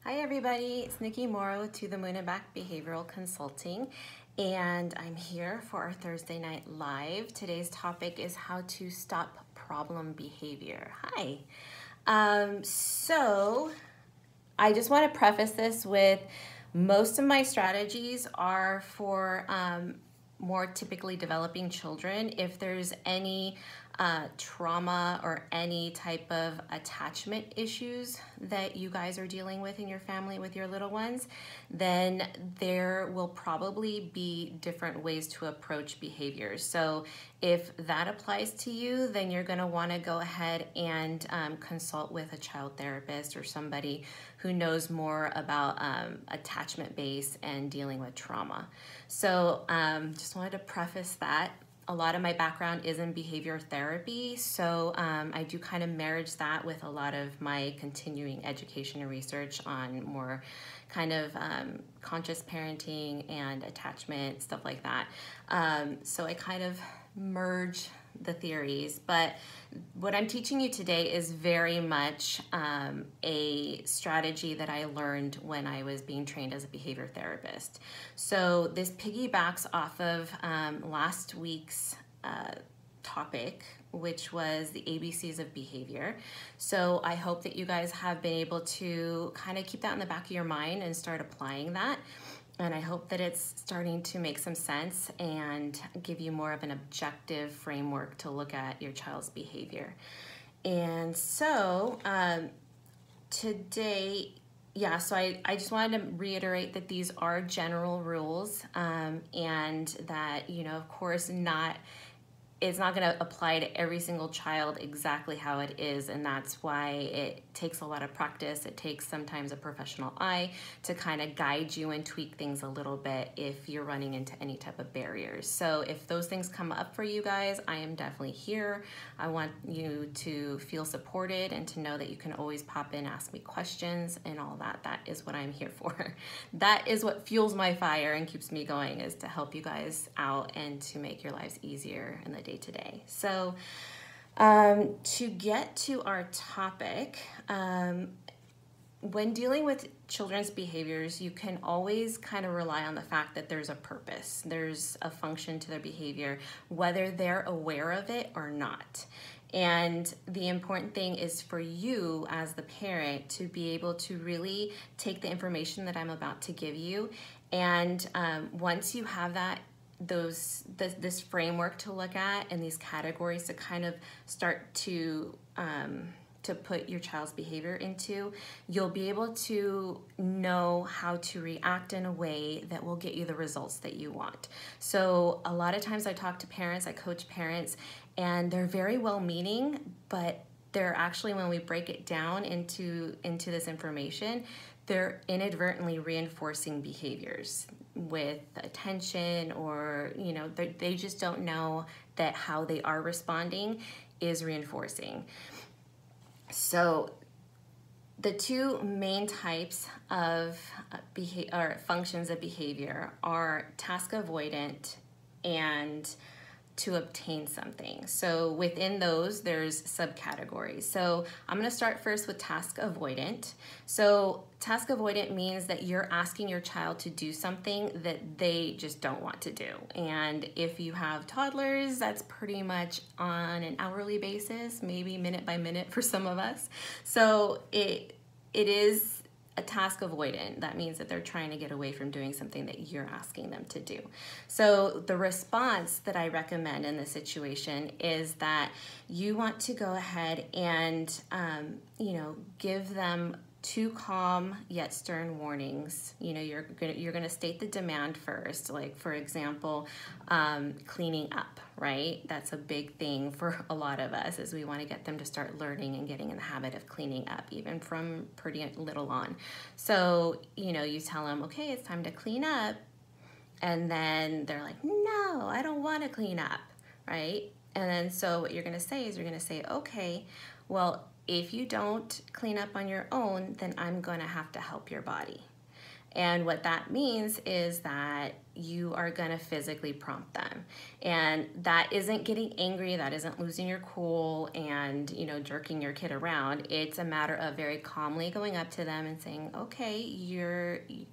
Hi everybody, it's Nikki Morrow to the Moon and Back Behavioral Consulting, and I'm here for our Thursday night live. Today's topic is how to stop problem behavior. Hi. So I just want to preface this with most of my strategies are for more typically developing children. If there's any trauma or any type of attachment issues that you guys are dealing with in your family with your little ones, then there will probably be different ways to approach behaviors. So if that applies to you, then you're going to want to go ahead and consult with a child therapist or somebody who knows more about attachment base and dealing with trauma. So just wanted to preface that. A lot of my background is in behavior therapy, so I do kind of marriage that with a lot of my continuing education and research on more kind of conscious parenting and attachment, stuff like that. So I kind of merge the theories, but what I'm teaching you today is very much a strategy that I learned when I was being trained as a behavior therapist. So this piggybacks off of last week's topic, which was the ABCs of behavior. So I hope that you guys have been able to kind of keep that in the back of your mind and start applying that. And I hope that it's starting to make some sense and give you more of an objective framework to look at your child's behavior. And so today, so I just wanted to reiterate that these are general rules and that, of course, it's not going to apply to every single child exactly how it is, and that's why it takes a lot of practice. It takes sometimes a professional eye to kind of guide you and tweak things a little bit if you're running into any type of barriers. So if those things come up for you guys, I am definitely here. I want you to feel supported and to know that you can always pop in, ask me questions and all that. That is what I'm here for. That is what fuels my fire and keeps me going, is to help you guys out and to make your lives easier in the day today. So to get to our topic, when dealing with children's behaviors, you can always kind of rely on the fact that there's a purpose, there's a function to their behavior, whether they're aware of it or not. And the important thing is for you as the parent to be able to really take the information that I'm about to give you, and once you have that, this framework to look at and these categories to kind of start to put your child's behavior into, you'll be able to know how to react in a way that will get you the results that you want. So a lot of times I talk to parents, I coach parents, and they're very well-meaning, but they're actually, when we break it down into this information, they're inadvertently reinforcing behaviors with attention, or they just don't know that how they are responding is reinforcing. So the two main types of functions of behavior are task avoidant and to obtain something. So within those, there's subcategories. So I'm going to start first with task avoidant. So task avoidant means that you're asking your child to do something that they just don't want to do. And if you have toddlers, that's pretty much on an hourly basis, maybe minute by minute for some of us. So it is a task avoidant. That means that they're trying to get away from doing something that you're asking them to do. So the response that I recommend in this situation is that you want to go ahead and give them two calm yet stern warnings. You're gonna state the demand first. Like, for example, cleaning up, right? That's a big thing for a lot of us, is we want to get them to start learning and getting in the habit of cleaning up, even from pretty little on. So you tell them, okay, it's time to clean up, and then they're like, no, I don't want to clean up, right? And then so what you're gonna say is, you're gonna say, okay, well, if you don't clean up on your own, then I'm gonna have to help your body. And what that means is that you are gonna physically prompt them. And that isn't getting angry, that isn't losing your cool and, you know, jerking your kid around. It's a matter of very calmly going up to them and saying, okay,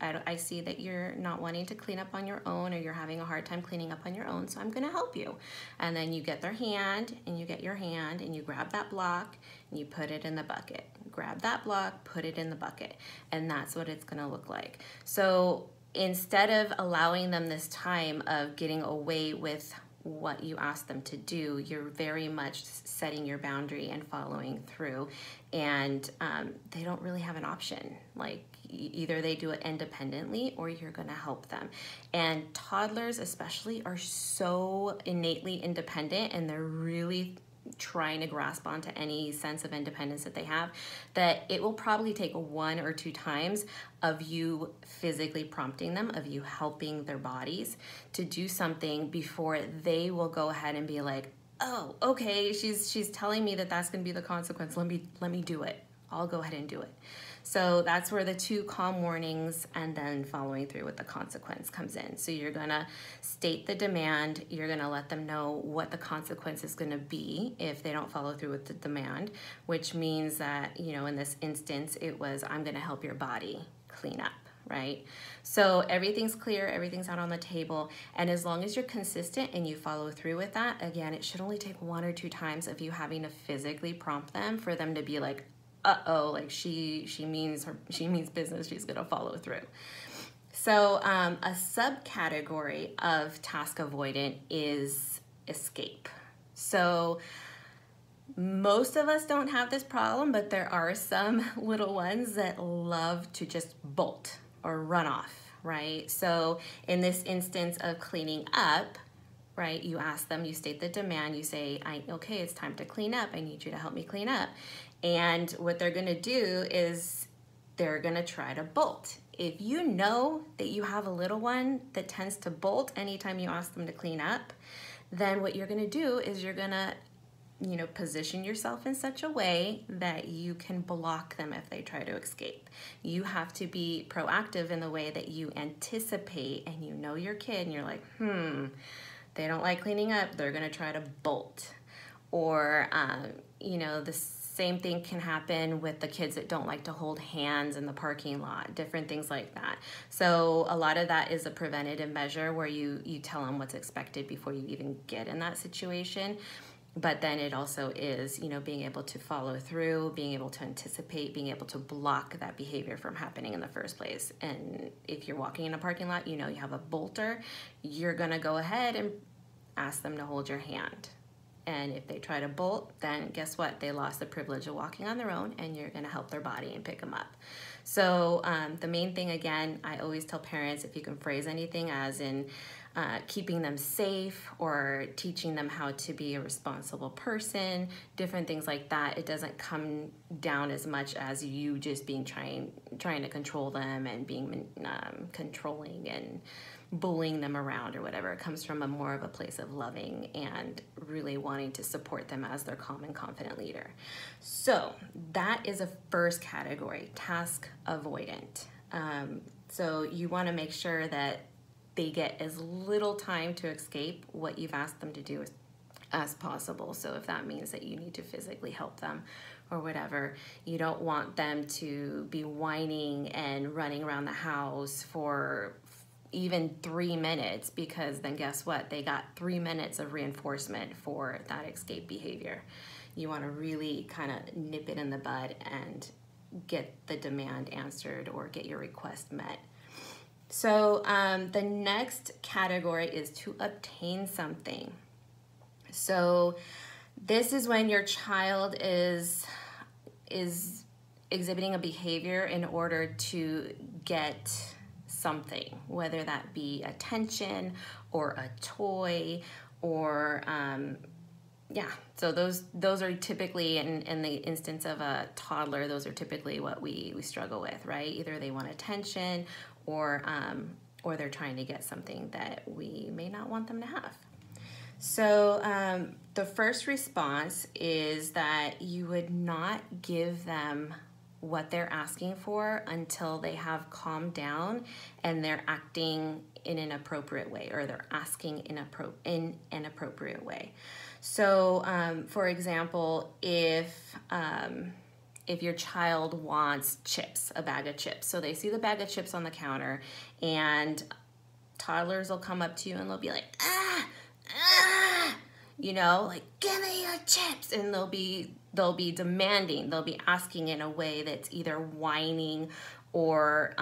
I see that you're not wanting to clean up on your own, or you're having a hard time cleaning up on your own, so I'm gonna help you. And then you get their hand and you get your hand and you grab that block and you put it in the bucket. Grab that block, put it in the bucket. And that's what it's gonna look like. So instead of allowing them this time of getting away with what you ask them to do, you're very much setting your boundary and following through. And they don't really have an option. Like, either they do it independently or you're gonna help them. And toddlers especially are so innately independent, and they're really trying to grasp onto any sense of independence that they have, that it will probably take 1 or 2 times of you physically prompting them, of you helping their bodies to do something before they will go ahead and be like, oh, okay, she's telling me that that's gonna be the consequence. Let me do it. I'll go ahead and do it. So that's where the 2 calm warnings and then following through with the consequence comes in. So you're gonna state the demand, you're gonna let them know what the consequence is gonna be if they don't follow through with the demand, which means that, you know, in this instance, it was, I'm gonna help your body clean up, right? So everything's clear, everything's out on the table, and as long as you're consistent and you follow through with that, again, it should only take 1 or 2 times of you having to physically prompt them for them to be like, uh-oh, like she means business, she's gonna follow through. So a subcategory of task avoidant is escape. So most of us don't have this problem, but there are some little ones that love to just bolt or run off, right? So in this instance of cleaning up, right, you ask them, you state the demand, you say, okay, it's time to clean up, I need you to help me clean up. And what they're gonna do is they're gonna try to bolt. If you know that you have a little one that tends to bolt anytime you ask them to clean up, then what you're gonna do is you're gonna, you know, position yourself in such a way that you can block them if they try to escape. You have to be proactive in the way that you anticipate, and you know your kid and you're like, they don't like cleaning up, they're gonna try to bolt. Or, you know, the same thing can happen with the kids that don't like to hold hands in the parking lot, different things like that. So a lot of that is a preventative measure where you tell them what's expected before you even get in that situation. But then it also is, you know, being able to follow through, being able to anticipate, being able to block that behavior from happening in the first place. And if you're walking in a parking lot, you know you have a bolter, you're gonna go ahead and ask them to hold your hand. And if they try to bolt, then guess what? They lost the privilege of walking on their own, and you're gonna help their body and pick them up. So the main thing, again, I always tell parents, if you can phrase anything as in keeping them safe or teaching them how to be a responsible person, different things like that, it doesn't come down as much as you just being trying to control them and being controlling and bullying them around or whatever. It comes from more of a place of loving and really wanting to support them as their calm and confident leader. So that is a first category, task avoidant. So you want to make sure that they get as little time to escape what you've asked them to do as possible. So if that means that you need to physically help them or whatever, you don't want them to be whining and running around the house for even 3 minutes, because then guess what? They got 3 minutes of reinforcement for that escape behavior. You want to really kind of nip it in the bud and get the demand answered or get your request met. So the next category is to obtain something. So this is when your child is exhibiting a behavior in order to get something, whether that be attention or a toy or yeah, so those are typically, in the instance of a toddler, those are typically what we struggle with, right? Either they want attention or they're trying to get something that we may not want them to have. So the first response is that you would not give them what they're asking for until they have calmed down and they're acting in an appropriate way, or they're asking in an appropriate way. So for example, if your child wants chips, a bag of chips, so they see the bag of chips on the counter, and toddlers will come up to you and they'll be like, you know, like, give me your chips, and they'll be demanding, they'll be asking in a way that's either whining or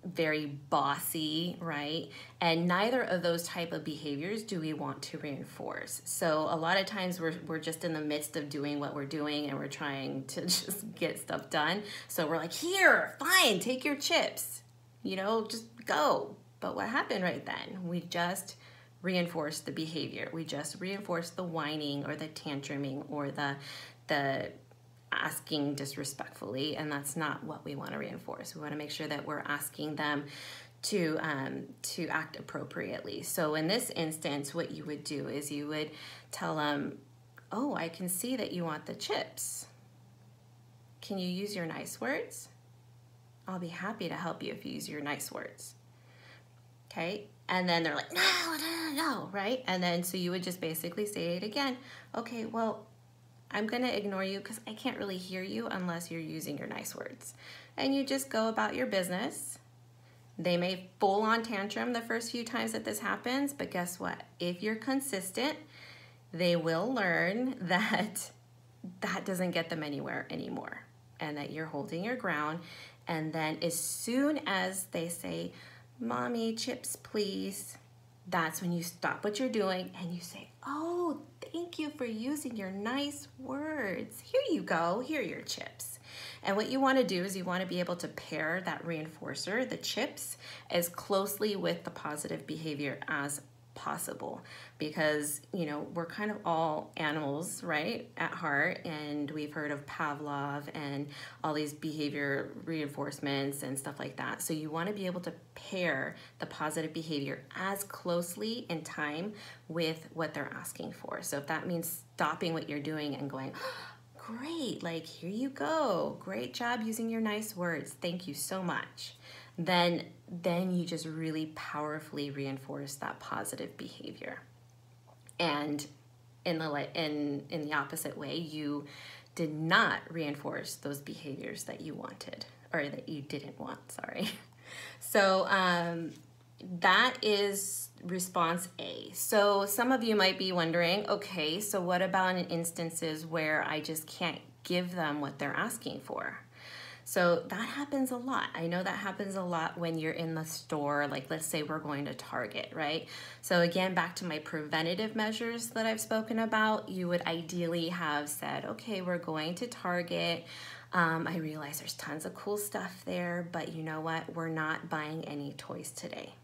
very bossy, right? And neither of those type of behaviors do we want to reinforce. So a lot of times we're just in the midst of doing what we're doing, and we're trying to just get stuff done. So we're like, here, fine, take your chips, you know, just go. But what happened right then? We just reinforced the behavior. We just reinforced the whining or the tantruming or the asking disrespectfully, and that's not what we want to reinforce. We want to make sure that we're asking them to act appropriately. So in this instance, what you would do is you would tell them, oh, I can see that you want the chips. Can you use your nice words? I'll be happy to help you if you use your nice words. Okay, and then they're like, no, right? And then so you would just basically say it again. Okay, well, I'm gonna ignore you because I can't really hear you unless you're using your nice words. And you just go about your business. They may full on tantrum the first few times that this happens, but guess what? If you're consistent, they will learn that that doesn't get them anywhere anymore, and that you're holding your ground. And then as soon as they say, Mommy, chips, please, that's when you stop what you're doing and you say, oh, thank you for using your nice words. Here you go, here are your chips. And what you want to do is you want to be able to pair that reinforcer, the chips, as closely with the positive behavior as possible, because, you know, we're kind of all animals, right, at heart, and we've heard of Pavlov and all these behavior reinforcements and stuff like that. So you want to be able to pair the positive behavior as closely in time with what they're asking for. So if that means stopping what you're doing and going, great, like, here you go, great job using your nice words, thank you so much, then you just really powerfully reinforce that positive behavior. And in the opposite way, you did not reinforce those behaviors that you wanted, or that you didn't want, sorry. So that is response A. So some of you might be wondering, okay, so what about in instances where I just can't give them what they're asking for? So that happens a lot. I know that happens a lot when you're in the store, like let's say we're going to Target, right? So again, back to my preventative measures that I've spoken about, you would ideally have said, okay, we're going to Target. I realize there's tons of cool stuff there, but you know what? We're not buying any toys today.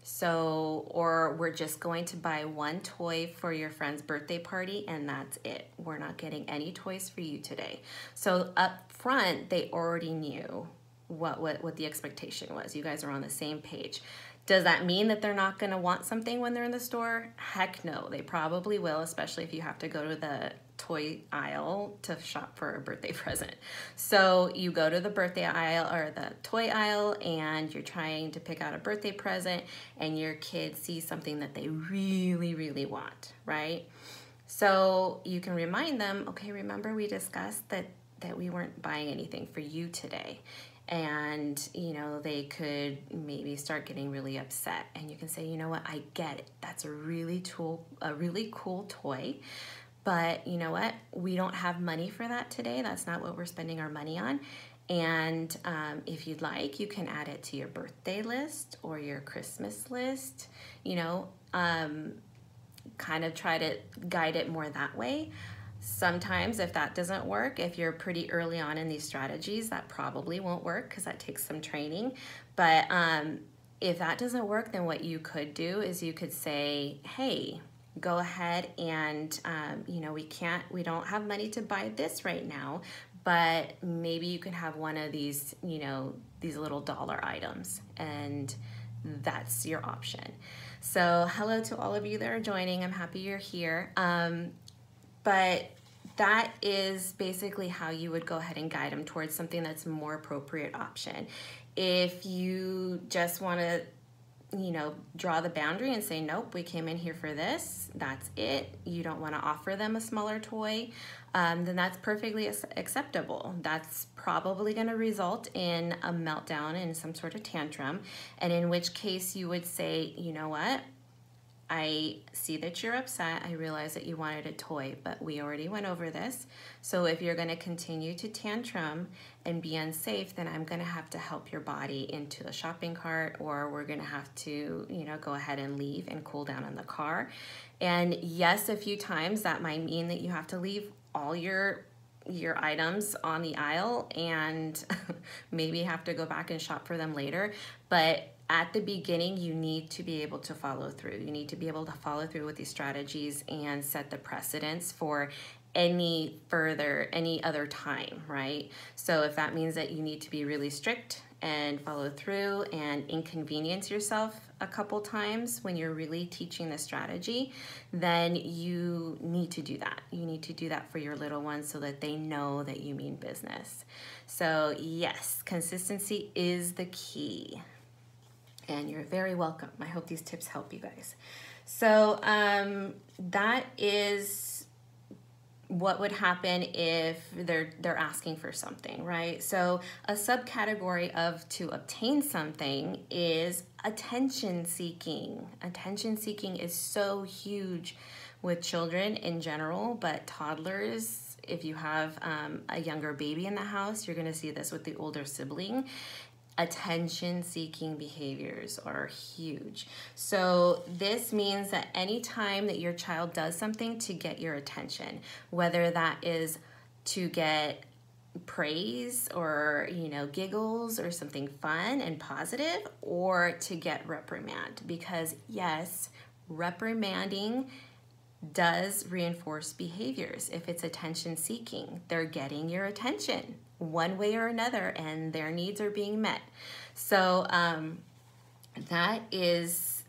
So, or we're just going to buy one toy for your friend's birthday party and that's it. We're not getting any toys for you today. So up front, they already knew what the expectation was. You guys are on the same page. Does that mean that they're not gonna want something when they're in the store? Heck no, they probably will, especially if you have to go to the toy aisle to shop for a birthday present. So you go to the birthday aisle or the toy aisle and you're trying to pick out a birthday present and your kid sees something that they really, really want, right? So you can remind them, okay, remember we discussed that we weren't buying anything for you today. And, you know, they could maybe start getting really upset. And you can say, you know what, I get it. That's a really cool toy. But you know what, we don't have money for that today. That's not what we're spending our money on. And if you'd like, you can add it to your birthday list or your Christmas list, you know, kind of try to guide it more that way. Sometimes if that doesn't work, if you're pretty early on in these strategies, that probably won't work because that takes some training. But if that doesn't work, then what you could do is you could say, hey, go ahead and, you know, we don't have money to buy this right now, but maybe you can have one of these, you know, these little dollar items, and that's your option. So hello to all of you that are joining. I'm happy you're here. But that is basically how you would go ahead and guide them towards something that's a more appropriate option. If you just want to, draw the boundary and say, nope, we came in here for this, that's it, you don't want to offer them a smaller toy, then that's perfectly acceptable. That's probably going to result in a meltdown and some sort of tantrum, and in which case you would say, you know what, I see that you're upset. I realize that you wanted a toy, but we already went over this. So if you're going to continue to tantrum and be unsafe, then I'm going to have to help your body into the shopping cart, or we're going to have to, go ahead and leave and cool down in the car. And yes, a few times that might mean that you have to leave all your items on the aisle and maybe have to go back and shop for them later. But at the beginning, you need to be able to follow through. You need to be able to follow through with these strategies and set the precedence for any other time, right? So if that means that you need to be really strict and follow through and inconvenience yourself a couple times when you're really teaching the strategy, then you need to do that. You need to do that for your little ones so that they know that you mean business. So yes, consistency is the key. And you're very welcome. I hope these tips help you guys. So that is what would happen if they're asking for something, right? So a subcategory of to obtain something is attention seeking. Attention seeking is so huge with children in general, but toddlers, if you have a younger baby in the house, you're gonna see this with the older sibling. Attention-seeking behaviors are huge. So this means that anytime that your child does something to get your attention, whether that is to get praise or giggles or something fun and positive, or to get reprimand, because yes, reprimanding does reinforce behaviors. If it's attention seeking, they're getting your attention one way or another, and their needs are being met. So that is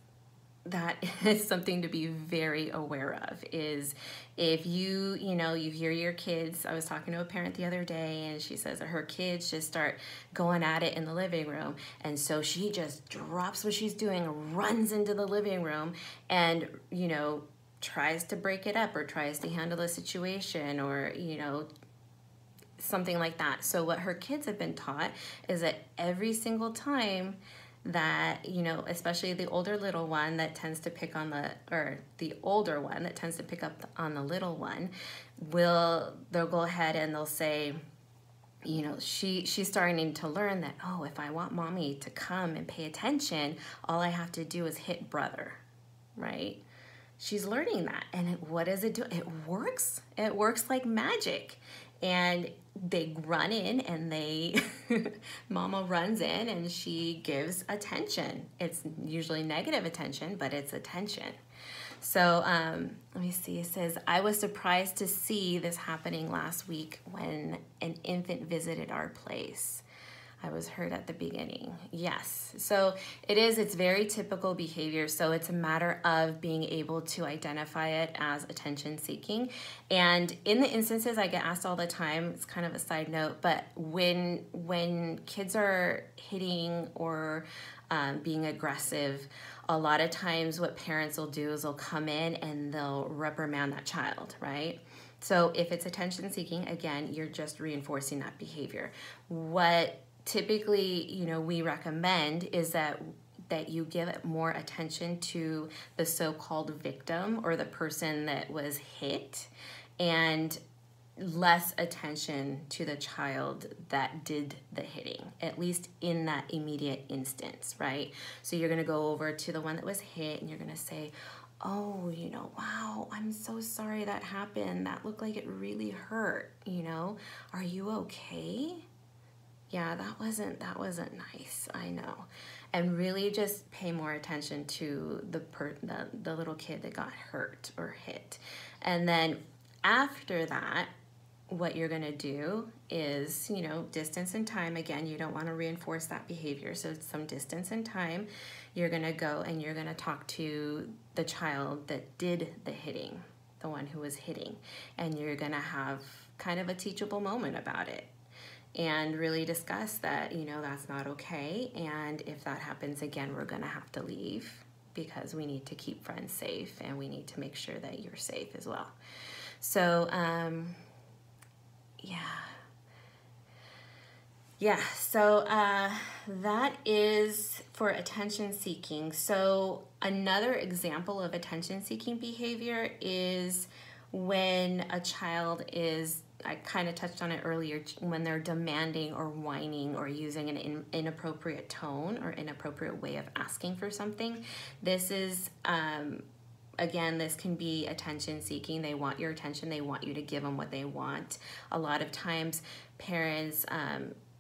something to be very aware of. Is if you hear your kids. I was talking to a parent the other day, and she says that her kids just start going at it in the living room, and so she just drops what she's doing, runs into the living room, and tries to break it up or tries to handle the situation, or something like that. So what her kids have been taught is that every single time that, especially the older one that tends to pick on the older one that tends to pick up on the little one, they'll go ahead and they'll say, she's starting to learn that, oh, if I want mommy to come and pay attention, all I have to do is hit brother, right? She's learning that. And what does it do? It works. It works like magic. And they run in, and mama runs in, and she gives attention. It's usually negative attention, but it's attention. So let me see. It says, I was surprised to see this happening last week when an infant visited our place. I was hurt at the beginning. Yes. So it's very typical behavior. So it's a matter of being able to identify it as attention seeking. And in the instances I get asked all the time, it's kind of a side note, but when kids are hitting or being aggressive, a lot of times what parents will do is they'll come in and they'll reprimand that child, right? So if it's attention seeking, again, you're just reinforcing that behavior. What typically, we recommend is that you give more attention to the so-called victim or the person that was hit, and less attention to the child that did the hitting, at least in that immediate instance, right? So you're gonna go over to the one that was hit, and you're gonna say, oh, wow, I'm so sorry that happened. That looked like it really hurt, Are you okay? Yeah, that wasn't nice, I know. And really just pay more attention to the little kid that got hurt or hit. And then after that, what you're gonna do is, distance and time. Again, you don't wanna reinforce that behavior. So some distance and time, you're gonna go and you're gonna talk to the child that did the hitting, the one who was hitting. And you're gonna have kind of a teachable moment about it and really discuss that, you know, that's not okay. And if that happens again, we're gonna have to leave because we need to keep friends safe and we need to make sure that you're safe as well. So, so that is for attention seeking. So another example of attention seeking behavior is when a child is, I kind of touched on it earlier, when they're demanding or whining or using an inappropriate tone or inappropriate way of asking for something. This is, again, this can be attention seeking. They want your attention. They want you to give them what they want. A lot of times parents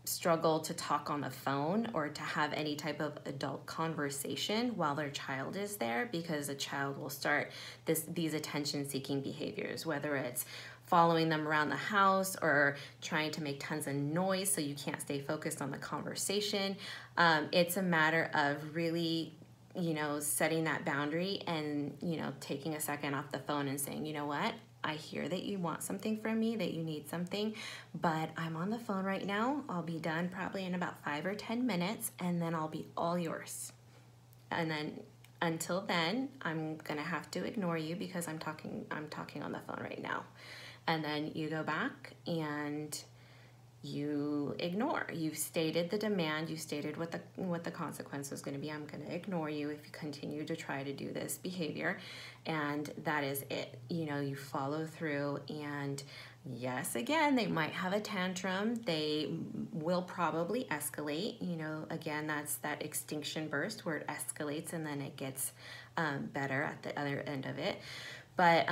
struggle to talk on the phone or to have any type of adult conversation while their child is there, because a child will start these attention-seeking behaviors, whether it's following them around the house or trying to make tons of noise so you can't stay focused on the conversation. It's a matter of really, you know, setting that boundary and, you know, taking a second off the phone and saying, you know what? I hear that you want something from me, that you need something, but I'm on the phone right now. I'll be done probably in about 5 or 10 minutes, and then I'll be all yours. And then until then, I'm gonna have to ignore you because I'm talking on the phone right now. And then you go back and you ignore. You've stated the demand, you stated what the consequence was going to be. I'm going to ignore you if you continue to try to do this behavior, and that is it. You know, you follow through, and yes, again, they might have a tantrum. They will probably escalate. You know, again, that's that extinction burst where it escalates and then it gets better at the other end of it. But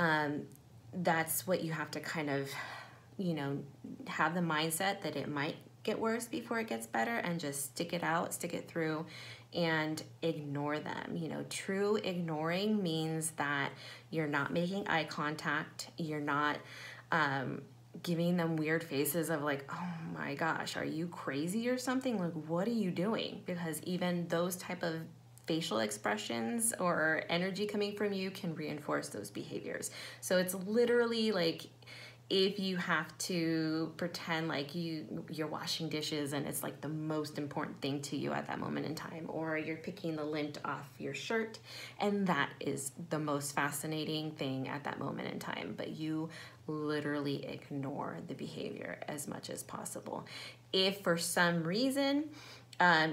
that's what you have to kind of, you know, have the mindset that it might get worse before it gets better, and just stick it out, stick it through, and ignore them. You know, true ignoring means that you're not making eye contact, you're not giving them weird faces of like, oh my gosh, are you crazy or something? Like, what are you doing? Because even those type of facial expressions or energy coming from you can reinforce those behaviors. So it's literally like, if you have to pretend like you're washing dishes and it's like the most important thing to you at that moment in time, or you're picking the lint off your shirt and that is the most fascinating thing at that moment in time, but you literally ignore the behavior as much as possible. If for some reason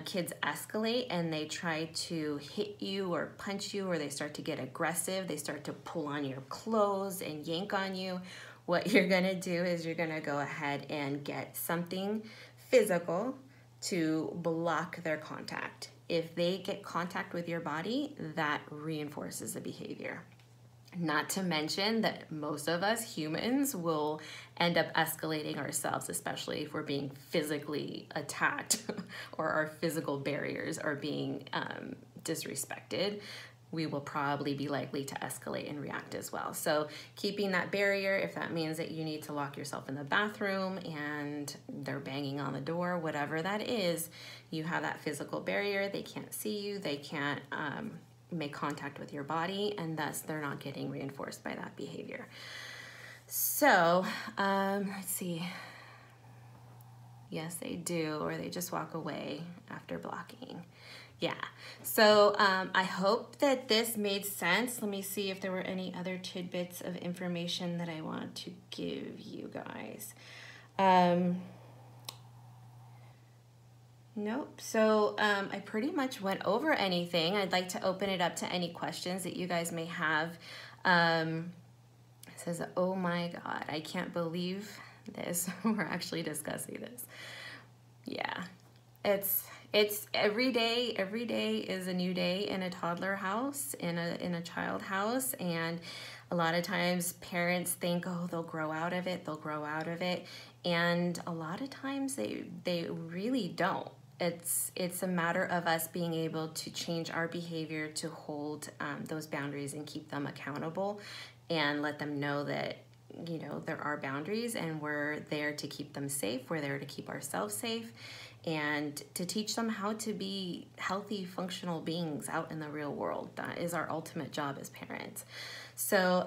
kids escalate and they try to hit you or punch you, or they start to get aggressive, they start to pull on your clothes and yank on you, what you're gonna do is you're gonna go ahead and get something physical to block their contact. If they get contact with your body, that reinforces the behavior. Not to mention that most of us humans will end up escalating ourselves, especially if we're being physically attacked or our physical barriers are being disrespected. We will probably be likely to escalate and react as well. So keeping that barrier, if that means that you need to lock yourself in the bathroom and they're banging on the door, whatever that is, you have that physical barrier. They can't see you, they can't make contact with your body, and thus they're not getting reinforced by that behavior. So let's see. Yes, they do, or they just walk away after blocking. Yeah, so I hope that this made sense. Let me see if there were any other tidbits of information that I want to give you guys. Nope, so I pretty much went over anything. I'd like to open it up to any questions that you guys may have. It says, oh my God, I can't believe this. We're actually discussing this. Yeah, it's every day is a new day in a toddler house, in a child house, and a lot of times parents think, oh, they'll grow out of it, and a lot of times they really don't. It's a matter of us being able to change our behavior to hold those boundaries and keep them accountable, and let them know that, you know, there are boundaries and we're there to keep them safe. We're there to keep ourselves safe, and to teach them how to be healthy, functional beings out in the real world. That is our ultimate job as parents. So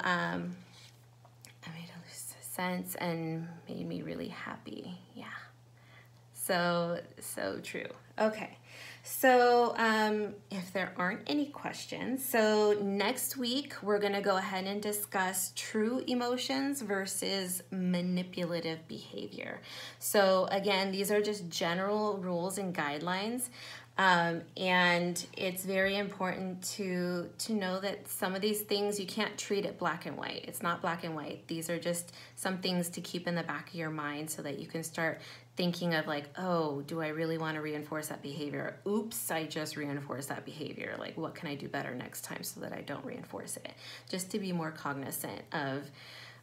made a lose sense and made me really happy. Yeah. So true. Okay. So if there aren't any questions, so next week we're going to go ahead and discuss true emotions versus manipulative behavior. So again, these are just general rules and guidelines. And it's very important to know that some of these things you can't treat it black and white. It's not black and white. These are just some things to keep in the back of your mind so that you can start thinking of like, oh, do I really want to reinforce that behavior? Oops, I just reinforced that behavior. Like, what can I do better next time so that I don't reinforce it? Just to be more cognizant of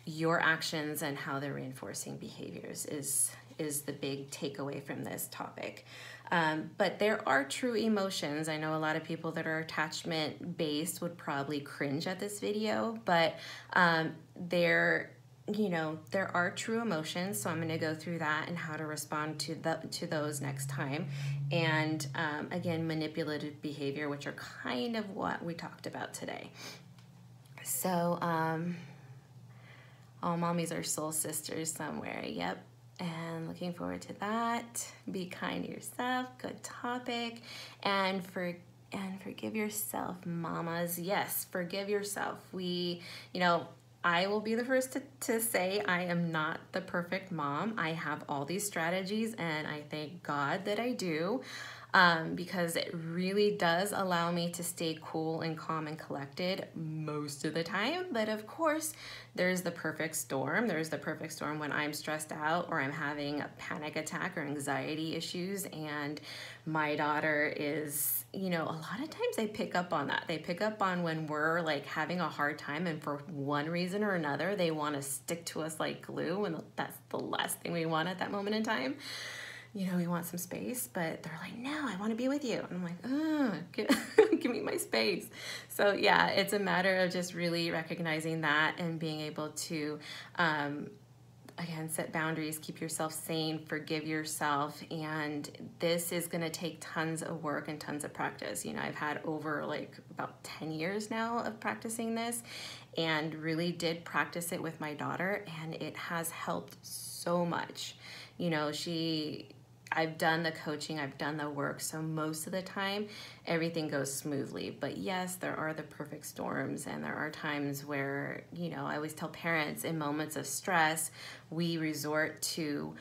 your actions and how they're reinforcing behaviors is the big takeaway from this topic. But there are true emotions. I know a lot of people that are attachment based would probably cringe at this video, but there are true emotions. So I'm going to go through that and how to respond to those next time. And again, manipulative behavior, which are kind of what we talked about today. So all mommies are soul sisters somewhere. Yep. And looking forward to that. Be kind to yourself. Good topic. And forgive yourself, mamas. Yes, forgive yourself. I will be the first to say I am not the perfect mom. I have all these strategies, and I thank God that I do. Because it really does allow me to stay cool and calm and collected most of the time. But of course, there's the perfect storm. There's the perfect storm when I'm stressed out or I'm having a panic attack or anxiety issues, and my daughter is, a lot of times they pick up on that. They pick up on when we're like having a hard time, and for one reason or another, they want to stick to us like glue, and that's the last thing we want at that moment in time. We want some space, but they're like, no, I want to be with you. And I'm like, give me my space. So yeah, it's a matter of just really recognizing that and being able to, again, set boundaries, keep yourself sane, forgive yourself. And this is going to take tons of work and tons of practice. I've had over like about 10 years now of practicing this, and really did practice it with my daughter, and it has helped so much. I've done the coaching, I've done the work, so most of the time everything goes smoothly. But yes, there are the perfect storms, and there are times where, I always tell parents in moments of stress, we resort to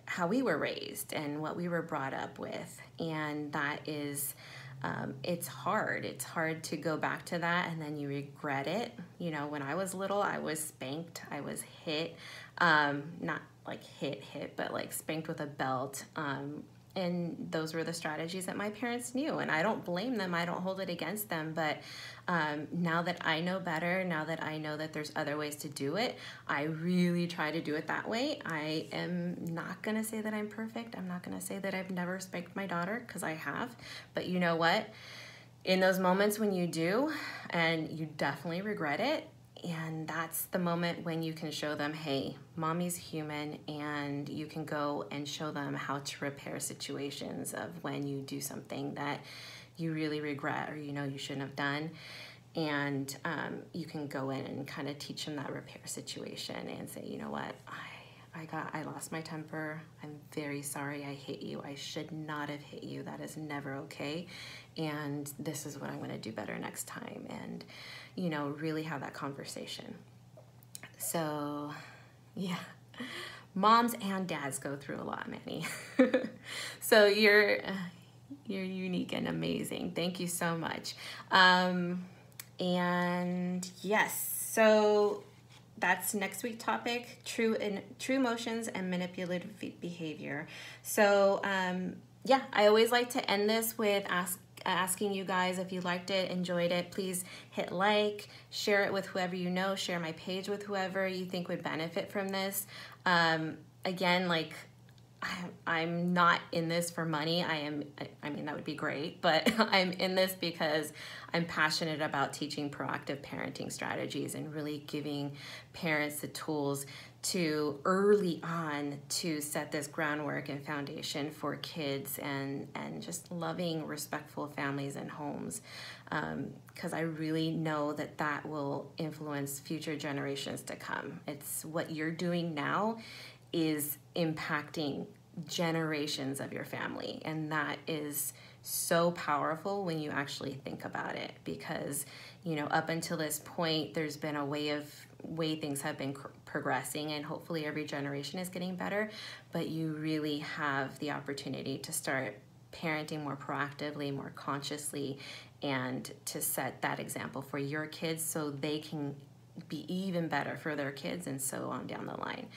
how we were raised and what we were brought up with. And that is, it's hard. It's hard to go back to that, and then you regret it. When I was little, I was spanked, I was hit, not like hit, but like spanked with a belt. And those were the strategies that my parents knew, and I don't blame them. I don't hold it against them. But now that I know better, now that I know that there's other ways to do it, I really try to do it that way. I am not going to say that I'm perfect. I'm not going to say that I've never spanked my daughter, because I have. But you know what? In those moments when you do, and you definitely regret it, and that's the moment when you can show them, hey, mommy's human, and you can go and show them how to repair situations of when you do something that you really regret or you shouldn't have done. And you can go in and kind of teach them that repair situation and say, you know what, I lost my temper. I'm very sorry I hit you. I should not have hit you. That is never okay. And this is what I'm going to do better next time. And, really have that conversation. So, yeah. Moms and dads go through a lot, Manny. So you're unique and amazing. Thank you so much. And yes, so that's next week's topic, true emotions and manipulative behavior. So yeah, I always like to end this with asking you guys, if you liked it, enjoyed it, please hit like, share it with whoever you know, share my page with whoever you think would benefit from this. Again, like, I'm not in this for money. I mean, that would be great, but I'm in this because I'm passionate about teaching proactive parenting strategies and really giving parents the tools to early on to set this groundwork and foundation for kids and just loving, respectful families and homes. Because I really know that that will influence future generations to come. It's what you're doing now is impacting generations of your family, and that is so powerful when you actually think about it, because up until this point there's been a way things have been progressing, and hopefully every generation is getting better, but you really have the opportunity to start parenting more proactively, more consciously, and to set that example for your kids so they can be even better for their kids, and so on down the line.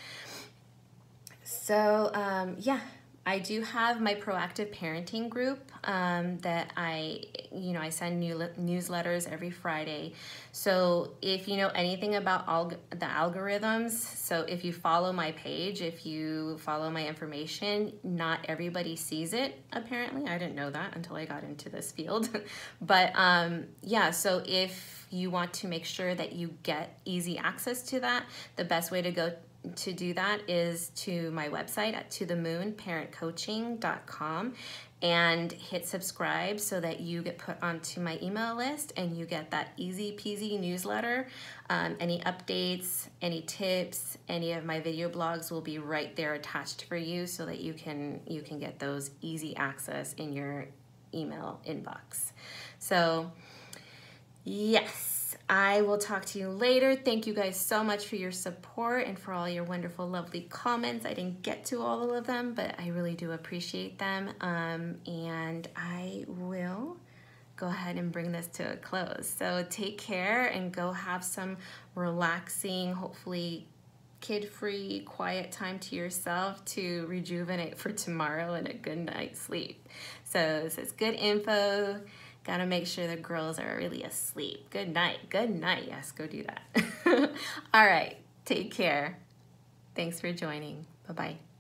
So yeah, I do have my proactive parenting group that I send newsletters every Friday. So if you know anything about the algorithms, so if you follow my page, if you follow my information, not everybody sees it, apparently. I didn't know that until I got into this field. But yeah, so if you want to make sure that you get easy access to that, the best way to do that is to my website at tothemoonparentcoaching.com and hit subscribe so that you get put onto my email list and you get that easy peasy newsletter. Any updates, any tips, any of my video blogs will be right there attached for you so that you can get those easy access in your email inbox. So yes, I will talk to you later. Thank you guys so much for your support and for all your wonderful, lovely comments. I didn't get to all of them, but I really do appreciate them. And I will go ahead and bring this to a close. So take care and go have some relaxing, hopefully kid-free, quiet time to yourself to rejuvenate for tomorrow and a good night's sleep. So this is good info. Gotta make sure the girls are really asleep. Good night. Good night. Yes, go do that. All right. Take care. Thanks for joining. Bye-bye.